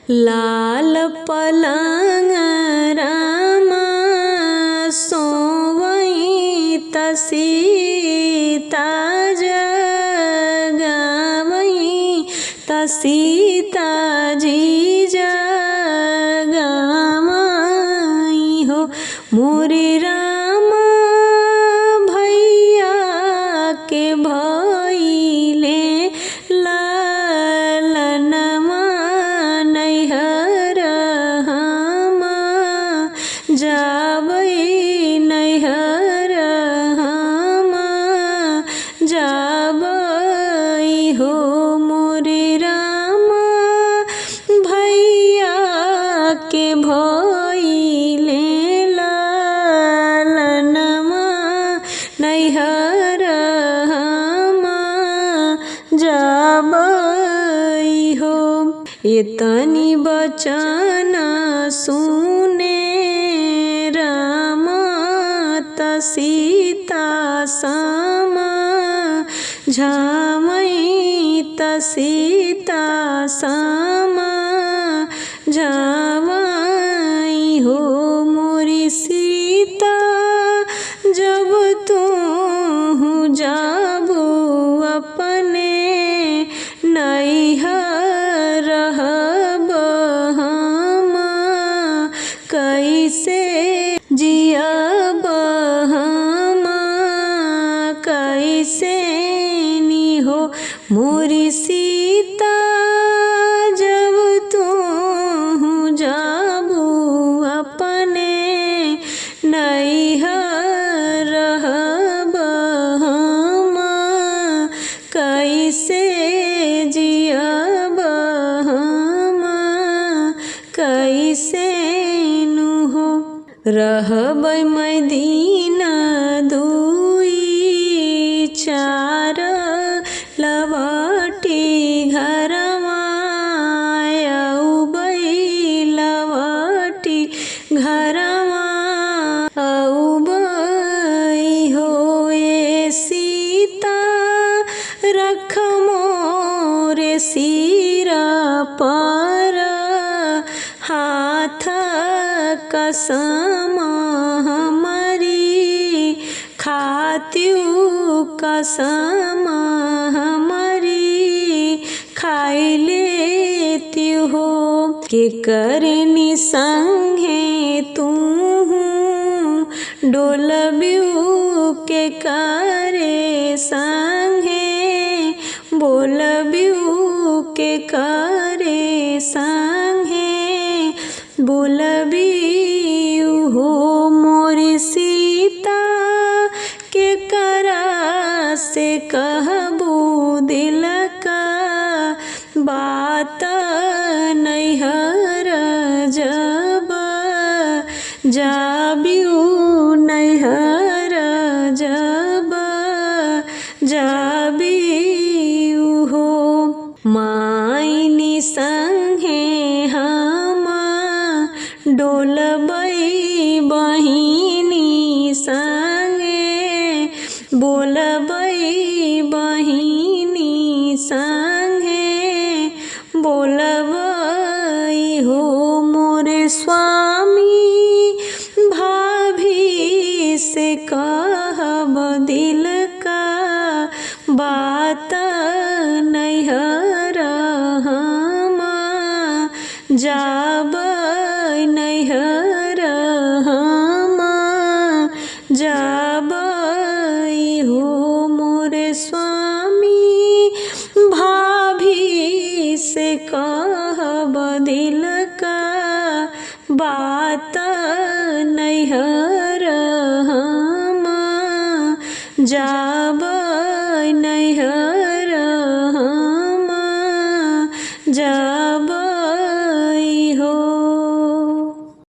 लाल पलंग रामा सोवई त सीता जगावई त सीता जी जगावई हो मोरे रामा भैया के भइले लालनमा नैहर हम जाबै नैहर हम जाबै हो मोरे रामा भैया के भइले लालनमा नैहर हम जाबै हो। एतनी बचन सुने राम त सीता सम झामै त सीता सम झामै हो मोरी सीता जब तू जाबू अपने नैहर रहब हम कैसे जियब हम कैसे नी हो मोरी सीता जब तू जाबू अपने नैहर रहब हम कैसे जियब हम कैसे नु हो। रहबै मैदीन दुई चार लवटी घरमा औबै लवटी घरमा औबै हो ए सीता रख मोरे सिर पर हाथ कसम हमारी खात्यू कसम हमारी खाई लेती हो के करनी संगे तू डोलब्यू के करे संगे बोलब्यू के करे संगे बोलब्यू हो मोरी सीता के करा से कहबू दिल का बात नैहर जब जाब्यू नैहर जब जाब्यू हो मायनी संगे हम डोलबै बहिनी संगे बोलबै बहिनी संगे बोलबै हो मोरे स्वामी भाभी से कहब दिल का बात नैहर हम जाबै नैहर हम जाबै हो मोरे स्वामी भाभी से कहब दिल का बात नैहर हम जा